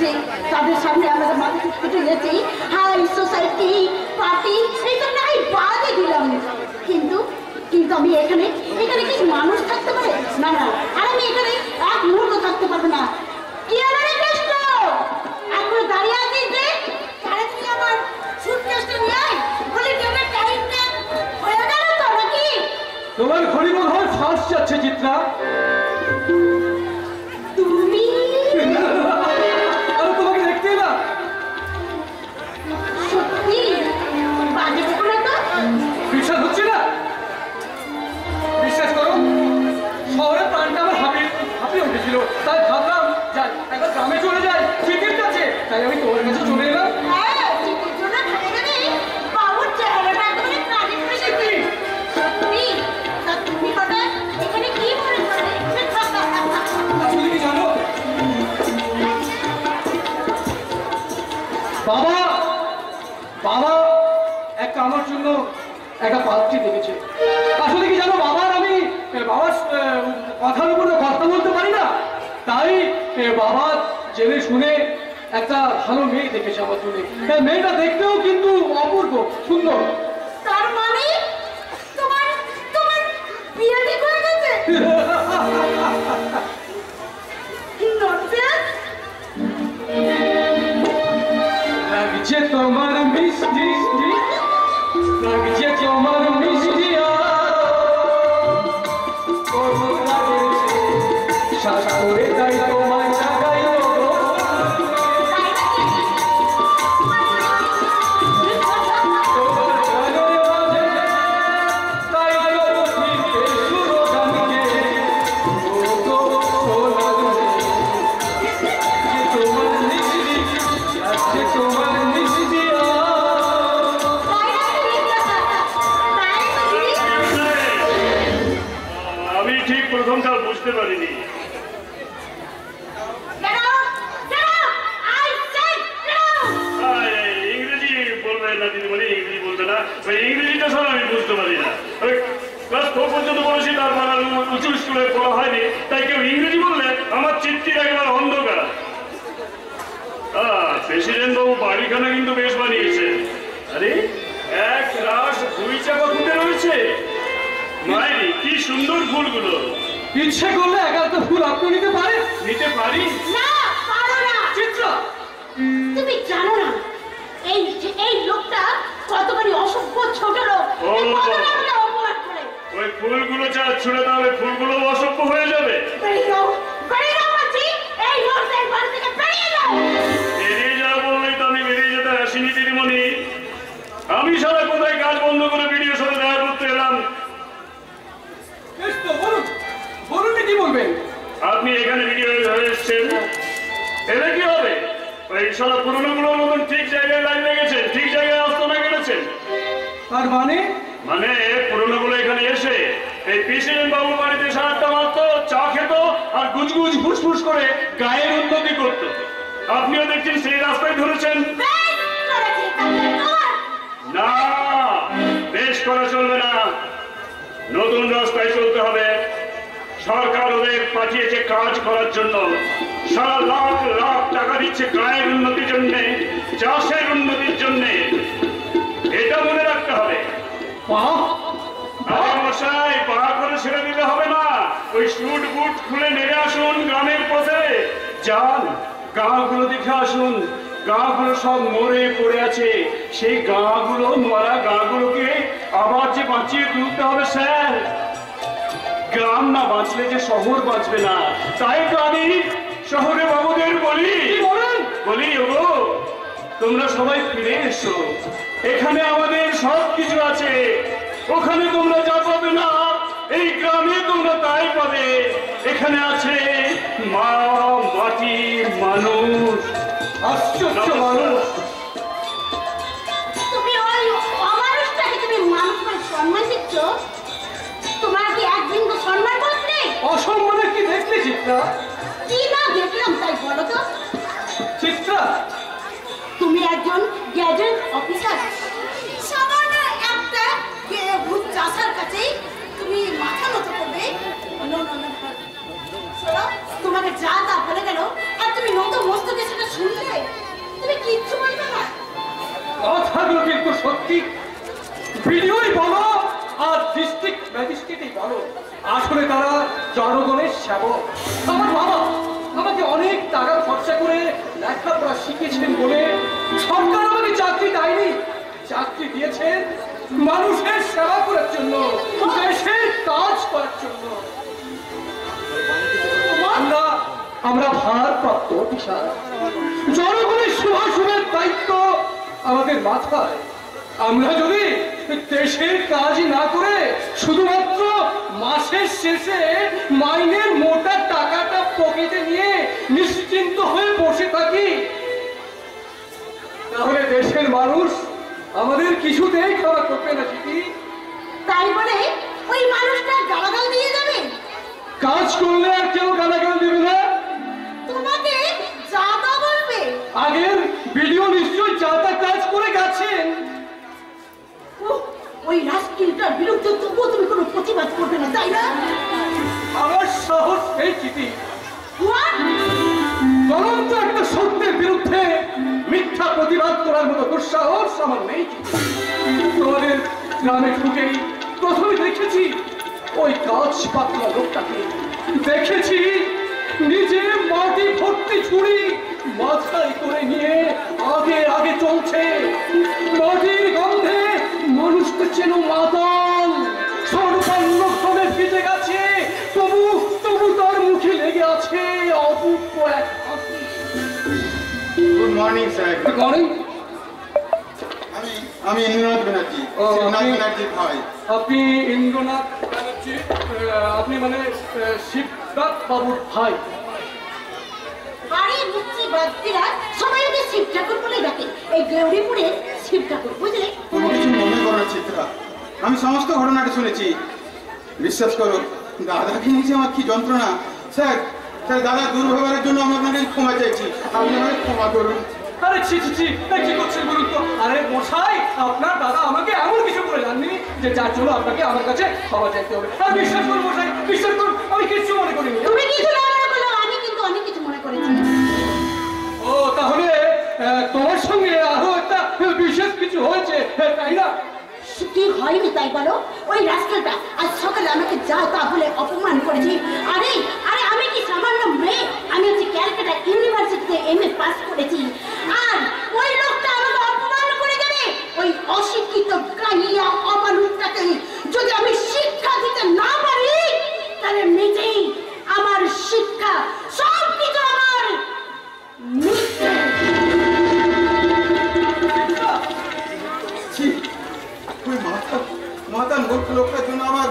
যে তাদের সামনে আমাদের মাথা ছুটে গেছি হাই সোসাইটি পার্টি এইটা নাই বাদে দিলাম, কিন্তু কিন্তু আমি এখানে এখানে কি মানুষ থাকতে পারে? না না, আর আমি এখানে এক মুহূর্ত থাকতে পারবো না। কি আমার কষ্ট এখন দাঁড়িয়ে আছিস যে তাড়াতাড়ি আমার সুটকেসটা নিয়ে আয়, বলে টেবিলের টাইমটা হয়ে গেল তো নাকি? তোমার ঘড়ি মনে হয় ফাঁস যাচ্ছে চিত্রা। তুমি আমি তোমাকে দেখতে না। সত্যি বাজে বকো না তো। বিশ্বাস হচ্ছে না? বিশ্বাস করো, শহরের প্রাণটা আমার হাঁপিয়ে উঠেছিল, তাই ভাবলাম যাই একবার গ্রামে চলে যাই, চিঠির কাছে, তাই আমি তোমার কাছে চলে এলাম। হ্যাঁ, চিঠির জন্য ঘরে গেলে বাবুর চেহারাটা একেবারে কানে পড়ে গেছে। সত্যি তা তুমি হঠাৎ এখানে কি মনে করে? আসলে কি জানো, বাবা বাবা একটা আমার জন্য একটা পাত্রী দেখেছে। আসলে কি জানো, বাবার কথার উপরে কথা বলতে পারি না, তাই বাবা জেনে শুনে একটা ভালো মেয়ে দেখেছে আমার জন্য। মেয়েটা দেখতেও কিন্তু অপূর্ব সুন্দর। তার মানে তোমার তোমার বিয়ে ঠিক হয়ে গেছে? ননসেন্স। লাগছে তোমার মিষ্টি, লাগছে তোমার মিষ্টি শ্বাস করে তাই তোমায় জাগাই প্রথমটা বুঝতে পারিনি। ইংরেজি বলবেন না দিদিমণি, ইংরেজি বলতে না, ওই ইংরেজিটা সব আমি বুঝতে পারি না। ক্লাস 4 পর্যন্ত বলেছি, তারপর উঁচু স্কুলে পড়া হয়নি, তাই কেউ ইংরেজি বললে আমার চিত্তির একবার অন্ধকার। প্রেসিডেন্ট বাবু বাড়িখানা কিন্তু বেশ বানিয়েছে। আরে এক রাস 2 চাকা ফুটে রয়েছে, মায়েরি কি সুন্দর ফুলগুলো। ইচ্ছে করলে একটা ফুল আপনি নিতে পারেন। নিতে পারি না, পারো না। চিত্রা, তুমি জানো না এই লোকটা কতখানি অসভ্য ছোট লোক, কতটা অপমান করে। ওই ফুলগুলো যা ছুড়ে দাও, ওই ফুলগুলো অসভ্য হয়ে যাবে। বেরিয়ে যাও, বেরিয়ে যাও বলছি, এই লোকটার বাড়ি থেকে বেরিয়ে যাও। বেরিয়ে যাও বললেই তো আমি বেরিয়ে যেতে আসিনি দিদিমণি। আমি সারা কোথায় কাজ বন্ধ করে ভিডিও সাথে দেখা করতে এলাম। বলুন কি বলবেন? আপনি এখানে ভিডিও হয়ে এসছেন, এলে কি হবে? ওই সারা পুরোনোগুলোর মতন ঠিক জায়গায় লাইন লেগেছেন, ঠিক জায়গায় আস্তনা কেটেছেন। তার মানে পুরোনোগুলো এখানে এসে এই প্রেসিডেন্ট বাবুর বাড়িতে সারাটা মারত, চা খেত আর গুজগুজ ফুসফুস করে গায়ের উন্নতি করত। আপনিও দেখছেন সেই রাস্তায় ধরেছেন। না, বেশ করা চলবে না, নতুন রাস্তায় চলতে হবে। সরকার ওদের পাঠিয়েছে কাজ করার জন্য, সারা লাখ লাখ টাকা দিচ্ছে গায়ের উন্নতির জন্য, চাষের উন্নতির জন্য, এটা মনে রাখতে হবে। মশাই পা করে ছেড়ে দিতে হবে না, ওই স্যুট বুট খুলে নেমে আসুন গ্রামের পথে, যান গাঁগুলো দেখে আসুন। গাঁগুলো সব মরে পড়ে আছে, সেই গাঁগুলো মরা গাঁগুলোকে আবার যে বাঁচিয়ে তুলতে হবে স্যার। গ্রাম না বাঁচলে যে শহর বাঁচবে না, তাই তো আমি শহরে বাবুদের বলি ওগো তোমরা সবাই ফিরে এসো, এখানে আমাদের সব কিছু আছে। ওখানে তোমরা যা পাবে না, এই গ্রামে তোমরা তাই পাবে। এখানে আছে মা, মাটি, মানুষ, আশ্চর্য মানুষ। তুমি ওই অমানুষটাকে তুমি মানুষ করে সম্মান দিচ্ছ? তোমার কি একদিন তো সম্মান করতে? অসম্মানের কি দেখলে চিত্রা? কি না দেখলাম তাই বলো তো। চিত্রা, তুমি একজন গ্যাজেট অফিসার, সামান্য একটা ভূত চাষার কাছে তুমি মাথা নত করবে? তোমাকে যা তা বলে গেল আর তুমি নত মস্তকে সেটা শুনলে তুমি কিচ্ছু বলবে না? কথাগুলো কিন্তু সত্যি। ভিডিওই বলো আর ডিস্ট্রিক্ট ম্যাজিস্ট্রেটই বলো, আসলে তারা জনগণের সেবক। আমার বাবা আমাকে অনেক টাকা খরচা করে লেখাপড়া শিখেছেন বলে সরকার আমাকে চাকরি দেয়নি, চাকরি দিয়েছেন মানুষের সেবা করার জন্য, দেশের কাজ করার জন্য। আমরা ভারপ্রাপ্ত অফিসার, জনগণের শুভাশুভের দায়িত্ব আমাদের মাথায়। আমরা যদি দেশের কাজ না করে শুধুমাত্র মাসের শেষে মাইনের মোটা টাকাটা পকেটে নিয়ে নিশ্চিন্ত হয়ে বসে থাকি, তাহলে দেশের মানুষ আমাদের কিছুতেই ক্ষমা করবে না। চিঠি তাই বলে ওই মানুষটা গালাগাল দিয়ে যাবে? কাজ করলে আর কেউ গালাগাল দেবে না, তোমাকে জাদা বলবে। আগের ভিডিও নিশ্চয়ই যাতা কাজ করে গেছেন। ওই রাজকিলটার বিরুদ্ধে তবুও তুমি কোনো প্রতিবাদ করবে না, তাই না? আমার সাহস এই চিঠি, জ্বলন্ত একটা সত্যের বিরুদ্ধে মিথ্যা প্রতিবাদ করার মতো দুঃসাহস আমার নেই। তোমাদের গ্রামে ঢুকেই প্রথমে দেখেছি ওই গাছ পাতলা লোকটাকে, দেখেছি নিজে মাটি ভর্তি ছুরি মাথায় করে নিয়ে আগে আগে চলছে, মাটির গন্ধে মানুষটা যেন মাতাল সর্বান্নক্রমে ফিটে গেছে, তবু তবু তার মুখে লেগে আছে অপূর্ব এক হাসি। Good morning sir. Good morning. আমি ইন্দ্রনাথ ব্যানার্জি, শিবনাথ ব্যানার্জির ভাই। আপনি ইন্দ্রনাথ ব্যানার্জি, আপনি মানে শিবনাথ বাবুর ভাই? আরে মুক্তি বাদীরা সবাই ওকে শিব ঠাকুর বলে ডাকে, এই গৌরীপুরে শিব ঠাকুর, বুঝলে? কোনো কিছু মনে করো না চিত্রা, আমি সমস্ত ঘটনাটা শুনেছি। বিশ্বাস করো, দাদাকে নিয়েছে আমার কি যন্ত্রণা। স্যার স্যার, দাদা দুর্ব্যবহারের জন্য আমি আপনাকে ক্ষমা চাইছি, আপনি আমাকে ক্ষমা করুন। আরে ছি ছি ছি, কি করছেন বলুন তো? আরে মশাই, আপনার দাদা আমাকে এমন কিছু করে জাননি যে যার জন্য আপনাকে আমার কাছে ক্ষমা চাইতে হবে। আর বিশ্বাস করুন মশাই, বিশ্বাস করুন, আমি কিচ্ছু মনে করিনি। তুমি কিছু না মনে করলো, আমি কিন্তু অনেক কিছু মনে করেছি। ও তাহলে তোমার সঙ্গে আরো একটা বিশেষ কিছু হয়েছে, তাই না? কি হয়নি তাই বলো? ওই রাস্তাটা আজ সকালে আমাকে যা তা বলে অপমান করেছি। আরে আরে আমি কি সামান্য মেয়ে? আমি হচ্ছে ক্যালকাটা ইউনিভার্সিটিতে এমএ পাস করেছি, আর ওই লোকটা আমাকে অপমান করে যাবে। ওই অশিক্ষিত কাহিয়া অমানুষটাকে যদি আমি শিক্ষা দিতে না পারি, তাহলে নিজেই আমার শিক্ষা সব কিছু আমার মিথ্যে। ওই মাথা মূর্খ লোকটার জন্য আমার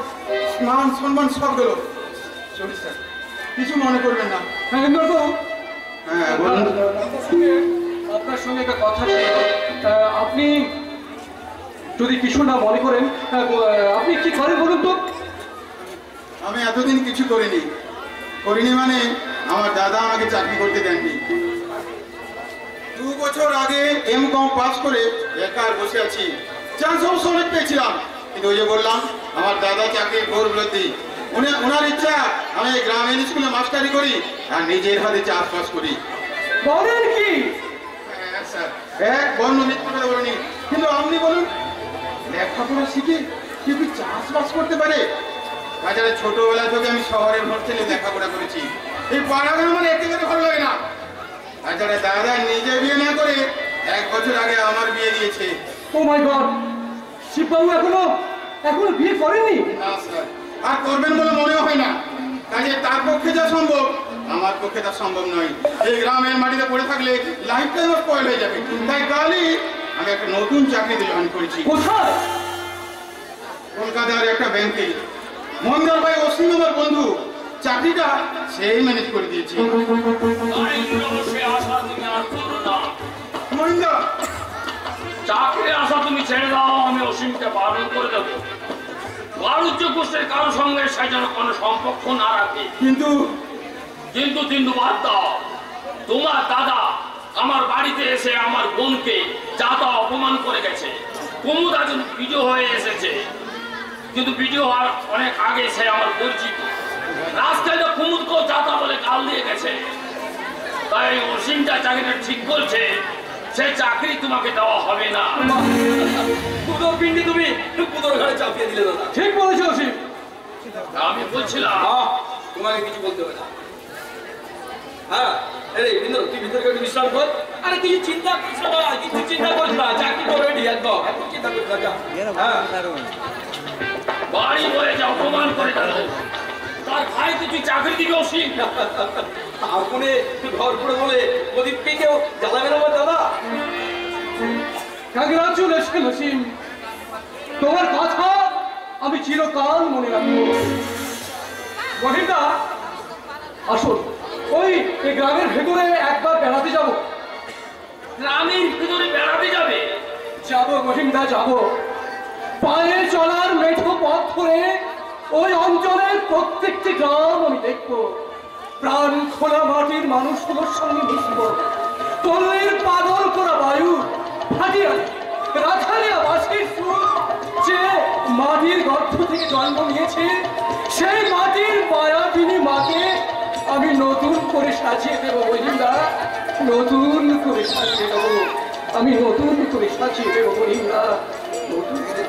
মান সম্মান সব গেল। সরি স্যার, কিছু মনে করবেন না। হ্যাঁ ইন্দ্রবাবু, হ্যাঁ বলুন। আপনার সঙ্গে একটা কথা ছিল। আপনি যদি কিছু না মনে করেন, আপনি কি করেন বলুন তো? আমি এতদিন কিছু করিনি মানে আমার দাদা আমাকে চাকরি করতে দেননি। 2 বছর আগে এম.কম পাস করে বেকার বসে আছি। চান্স অবশ্য অনেক পেয়েছিলাম, কিন্তু ওই যে বললাম আমার দাদা চাকরির গৌরবতী, ওনার ইচ্ছা আমি গ্রামীণ স্কুলে মাস্টারি করি আর নিজের হাতে চাষবাস করি। বলেন কি? হ্যাঁ স্যার, এক বর্ণ মিথ্যা করে বলিনি। কিন্তু আপনি বলুন, লেখাপড়া শিখে কেউ কি চাষবাস করতে পারে? বাজারে ছোটবেলা থেকে আমি শহরের হোস্টেলে লেখাপড়া করেছি, এই পাড়াগান আমার একেবারে ভালো লাগে না। বাজারে দাদা নিজে বিয়ে না করে 1 বছর আগে আমার বিয়ে দিয়েছে। ও মাই গড, শিববাবু এখনো বিয়ে করেননি? না স্যার, আর করবেন বলে মনেও হয় না। কাজে তার পক্ষে যা সম্ভব আমার পক্ষে তা সম্ভব নয়। এই গ্রামের মাটিতে পড়ে থাকলে লাইফটাই আমার স্পয়েল হয়ে যাবে। তাই কালই আমি একটা নতুন চাকরিতে জয়েন করেছি। কোথায়? কলকাতার একটা ব্যাংকে। মন্দার ভাই অসীম আমার বন্ধু, চাকরিটা সেই ম্যানেজ করে দিয়েছে। মহিন্দা, চাকরির আশা তুমি ছেড়ে দাও, আমি অসীমকে বারণ করে দেবো। বাণিজ্য গোষ্ঠীর কারোর সঙ্গে সে যেন কোনো সম্পর্ক না রাখে। কিন্তু বাদ দাও। তোমার দাদা আমার বাড়িতে এসে আমার বোনকে যা তা অপমান করে গেছে। কুমুদ একজন ভিডিও হয়ে এসেছে, কিন্তু ভিডিও হওয়ার অনেক আগে সে আমার পরিচিত। রাস্তায় তো কুমুদকেও যা তা বলে গাল দিয়ে গেছে। তাই অসীমটা চাকরিটা ঠিক বলছে, সে চাকরি তোমাকে দেওয়া হবে না। কুদোর পিন্ডি তুমি কুদোর ঘরে চাপিয়ে দিলে দাদা। ঠিক বলেছো অসীম। আমি বলছিলাম তোমাকে কিছু বলতে হবে না। হ্যাঁ, আরে বিন্দু তুই ভিতরে একটু বিশ্রাম কর। আরে কিছু চিন্তা করিস না, কিছু চিন্তা করিস না, চাকরি করবে নি একদম, এত চিন্তা করিস না। হ্যাঁ, বাড়ি বয়ে যা অপমান করে গেল, তার ভাইকে তুই চাকরি দিবি অসীম? আপনি ঘর করে বলে প্রদীপকে কেউ জ্বালাবে না দাদা। কংগ্রাচুলেশন অসীম, তোমার কথা আমি চিরকাল মনে রাখবো। মহিন্দা আসুন, ওই গ্রামের ভেতরে একবার বেড়াতে যাব। গ্রামের ভিতরে বেড়াতে যাবে? যাবো মহিন্দা, যাবো। পায়ে চলার মেঠো পথ ধরে ওই অঞ্চলের প্রত্যেকটি গ্রাম আমি দেখবো। প্রাণ খোলা মাটির মানুষগুলোর সঙ্গে মিশবো। পল্লীর পাগল করা বায়ু ফাটিয়া রাখালিয়া বাসির সুর, যে মাটির গর্ভ থেকে জন্ম নিয়েছে, সেই মাটির মায়াবিনী মাকে আমি নতুন করে সাজিয়ে দেবো মহিন্দা, নতুন করে সাজিয়ে দেবো। আমি নতুন করে সাজিয়ে দেবো মহিন্দা, নতুন করে।